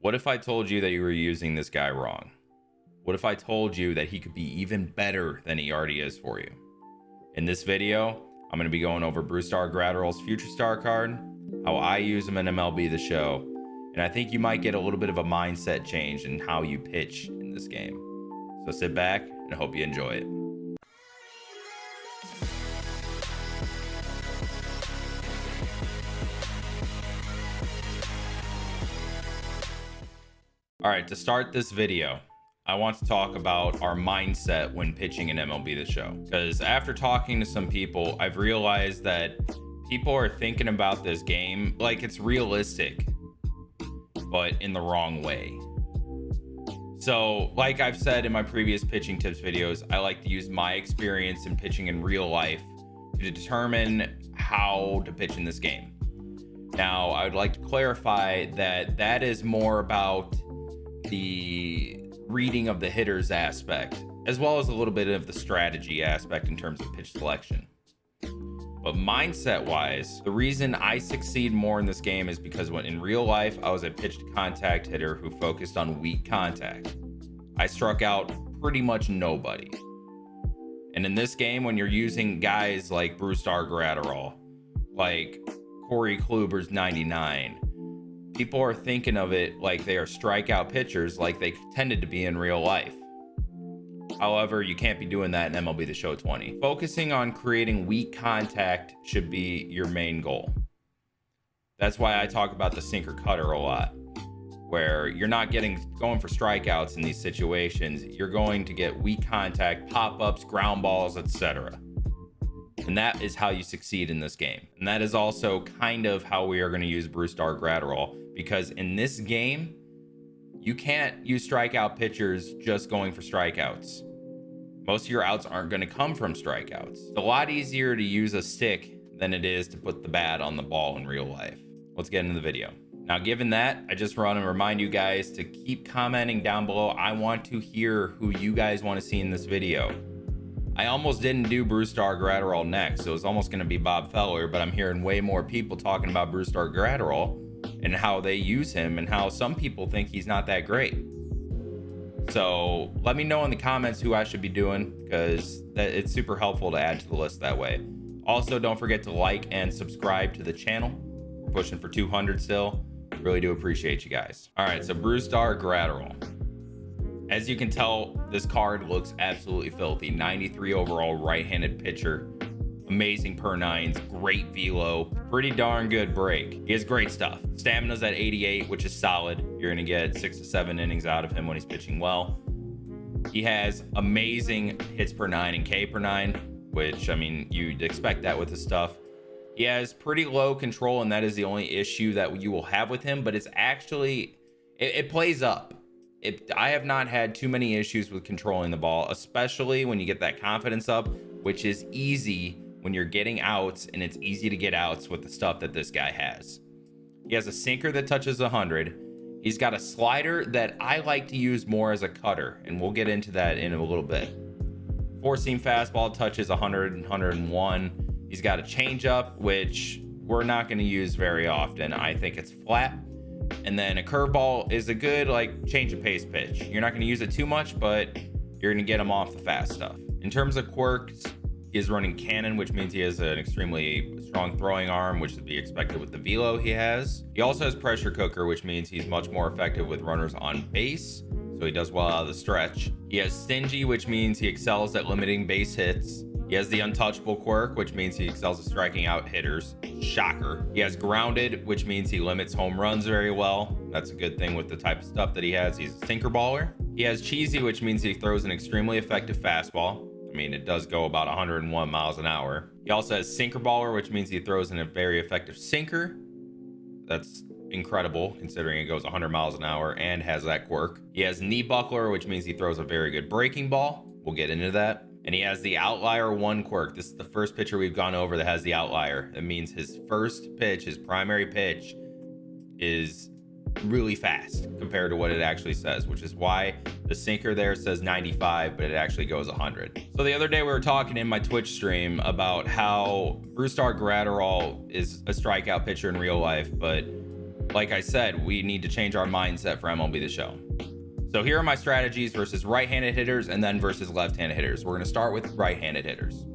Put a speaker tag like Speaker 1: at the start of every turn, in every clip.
Speaker 1: What if I told you that you were using this guy wrong? What if I told you that he could be even better than he already is for you? In this video, I'm going to be going over Brusdar Graterol's Future Star card, how I use him in MLB The Show, and I think you might get a little bit of a mindset change in how you pitch in this game. So sit back and I hope you enjoy it. All right, to start this video, I want to talk about our mindset when pitching in MLB The Show. Because after talking to some people, I've realized that people are thinking about this game like it's realistic, but in the wrong way. So, like I've said in my previous pitching tips videos, I like to use my experience in pitching in real life to determine how to pitch in this game. Now, I would like to clarify that that is more about the reading of the hitters aspect, as well as a little bit of the strategy aspect in terms of pitch selection. But mindset wise, the reason I succeed more in this game is because when in real life, I was a pitch to contact hitter who focused on weak contact. I struck out pretty much nobody. And in this game, when you're using guys like Brusdar Graterol, like Corey Kluber's 99, people are thinking of it like they are strikeout pitchers like they tended to be in real life. However, you can't be doing that in MLB The Show 20. Focusing on creating weak contact should be your main goal. That's why I talk about the sinker cutter a lot, where you're not going for strikeouts in these situations. You're going to get weak contact, pop-ups, ground balls, etc. And that is how you succeed in this game. And that is also kind of how we are going to use Brusdar Graterol, because in this game, you can't use strikeout pitchers just going for strikeouts. Most of your outs aren't going to come from strikeouts. It's a lot easier to use a stick than it is to put the bat on the ball in real life. Let's get into the video. Now, given that, I just want to remind you guys to keep commenting down below. I want to hear who you guys want to see in this video. I almost didn't do Brusdar Graterol next. It was almost going to be Bob Feller, but I'm hearing way more people talking about Brusdar Graterol and how they use him and how some people think he's not that great. So let me know in the comments who I should be doing, because it's super helpful to add to the list that way. Also, don't forget to like and subscribe to the channel. We're pushing for 200 still. Really do appreciate you guys. All right, so Brusdar Graterol. As you can tell, this card looks absolutely filthy. 93 overall right-handed pitcher. Amazing per nines, great velo, pretty darn good break. He has great stuff. Stamina's at 88, which is solid. You're gonna get 6 to 7 innings out of him when he's pitching well. He has amazing hits per nine and K per nine, which, I mean, you'd expect that with his stuff. He has pretty low control, and that is the only issue that you will have with him, but it's actually, it plays up. I have not had too many issues with controlling the ball, especially when you get that confidence up, which is easy when you're getting outs, and it's easy to get outs with the stuff that this guy has. He has a sinker that touches 100. He's got a slider that I like to use more as a cutter, and we'll get into that in a little bit. Four-seam fastball touches 100 and 101. He's got a changeup, which we're not going to use very often. I think it's flat. And then a curveball is a good change of pace pitch. You're not going to use it too much, but you're going to get him off the fast stuff. In terms of quirks, he is running cannon, which means he has an extremely strong throwing arm, which is to be expected with the velo he has. He also has pressure cooker, which means he's much more effective with runners on base, so he does well out of the stretch. He has stingy, which means he excels at limiting base hits. He has the untouchable quirk, which means he excels at striking out hitters. Shocker. He has grounded, which means he limits home runs very well. That's a good thing with the type of stuff that he has. He's a sinker baller. He has cheesy, which means he throws an extremely effective fastball. I mean, it does go about 101 miles an hour. He also has sinker baller, which means he throws in a very effective sinker. That's incredible considering it goes 100 miles an hour and has that quirk. He has knee buckler, which means he throws a very good breaking ball. We'll get into that. And he has the outlier one quirk. This is the first pitcher we've gone over that has the outlier. That means his first pitch, his primary pitch, is really fast compared to what it actually says, which is why the sinker there says 95, but it actually goes 100. So the other day we were talking in my Twitch stream about how Brusdar Graterol is a strikeout pitcher in real life, but like I said, we need to change our mindset for MLB The Show. So here are my strategies versus right-handed hitters and then versus left-handed hitters. We're going to start with right-handed hitters.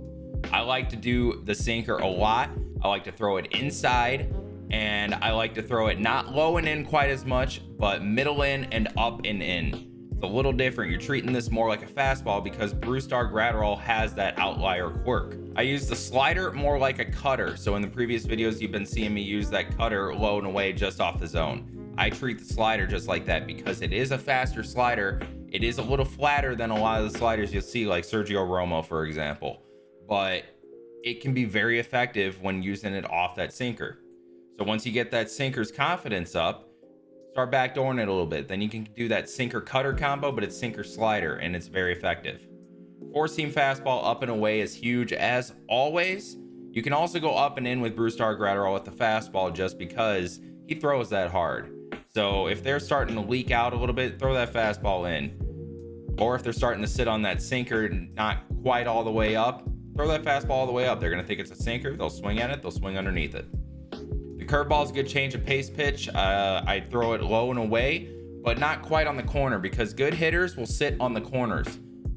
Speaker 1: I like to do the sinker a lot. I like to throw it inside, and I like to throw it not low and in quite as much, but middle in and up and in. It's a little different. You're treating this more like a fastball because Brusdar Graterol has that outlier quirk. I use the slider more like a cutter. So in the previous videos, you've been seeing me use that cutter low and away just off the zone. I treat the slider just like that because it is a faster slider. It is a little flatter than a lot of the sliders you'll see, like Sergio Romo, for example. But it can be very effective when using it off that sinker. So once you get that sinker's confidence up, start backdooring it a little bit. Then you can do that sinker cutter combo, but it's sinker slider, and it's very effective. Four seam fastball up and away is huge as always. You can also go up and in with Brusdar Graterol with the fastball just because he throws that hard. So if they're starting to leak out a little bit, throw that fastball in. Or if they're starting to sit on that sinker not quite all the way up, throw that fastball all the way up. They're going to think it's a sinker. They'll swing at it. They'll swing underneath it. The curveball is a good change of pace pitch. I throw it low and away, but not quite on the corner because good hitters will sit on the corners.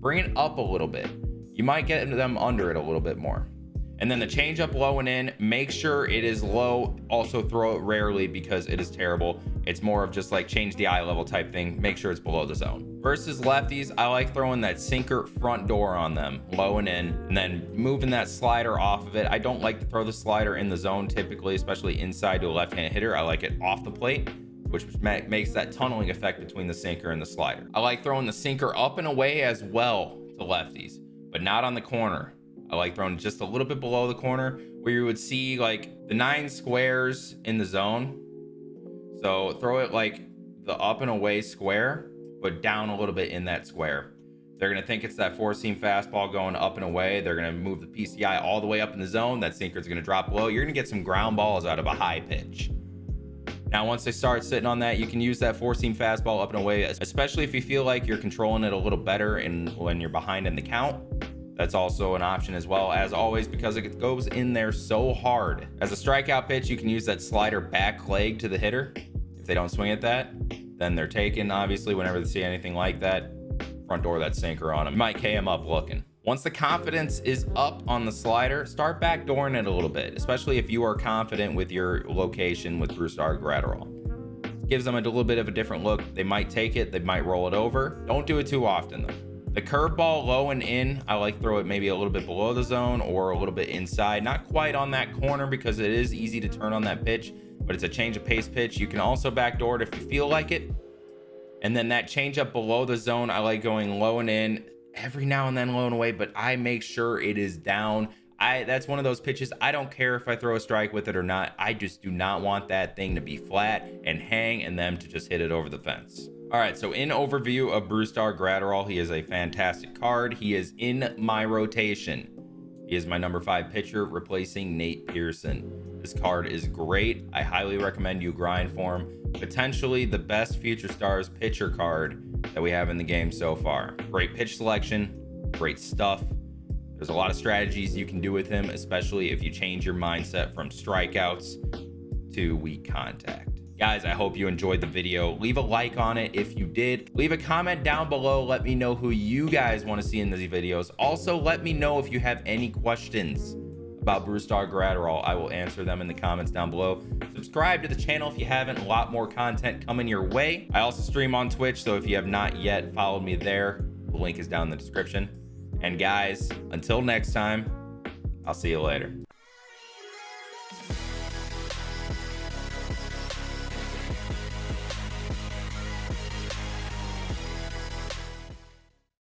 Speaker 1: Bring it up a little bit. You might get them under it a little bit more. And then the change up low and in, make sure it is low. Also throw it rarely because it is terrible. It's more of just like change the eye level type thing. Make sure it's below the zone. Versus lefties, I like throwing that sinker front door on them, low and in, and then moving that slider off of it. I don't like to throw the slider in the zone typically, especially inside to a left-handed hitter. I like it off the plate, which makes that tunneling effect between the sinker and the slider. I like throwing the sinker up and away as well to lefties, but not on the corner. I like throwing just a little bit below the corner where you would see like the 9 squares in the zone. So throw it like the up and away square, but down a little bit in that square. They're going to think it's that 4-seam fastball going up and away. They're going to move the PCI all the way up in the zone. That sinker is going to drop low. You're going to get some ground balls out of a high pitch. Now, once they start sitting on that, you can use that 4-seam fastball up and away, especially if you feel like you're controlling it a little better when you're behind in the count. That's also an option as well, as always, because it goes in there so hard. As a strikeout pitch, you can use that slider back leg to the hitter. If they don't swing at that, then they're taken, obviously, whenever they see anything like that. Front door that sinker on them. You might K him up looking. Once the confidence is up on the slider, start backdooring it a little bit, especially if you are confident with your location with Brusdar Graterol. Gives them a little bit of a different look. They might take it, they might roll it over. Don't do it too often though. The curveball low and in, I like throw it maybe a little bit below the zone or a little bit inside, not quite on that corner because it is easy to turn on that pitch, but it's a change of pace pitch. You can also backdoor it if you feel like it. And then that change up below the zone, I like going low and in, every now and then low and away, but I make sure it is down. That's one of those pitches. I don't care if I throw a strike with it or not. I just do not want that thing to be flat and hang and them to just hit it over the fence. All right, so in overview of Brusdar Graterol, he is a fantastic card. He is in my rotation. He is my number 5 pitcher, replacing Nate Pearson. This card is great. I highly recommend you grind for him. Potentially the best Future Stars pitcher card that we have in the game so far. Great pitch selection, great stuff. There's a lot of strategies you can do with him, especially if you change your mindset from strikeouts to weak contact. Guys, I hope you enjoyed the video. Leave a like on it if you did. Leave a comment down below. Let me know who you guys want to see in these videos. Also, let me know if you have any questions about Brusdar Graterol. I will answer them in the comments down below. Subscribe to the channel if you haven't. A lot more content coming your way. I also stream on Twitch, so if you have not yet followed me there, the link is down in the description. And guys, until next time, I'll see you later.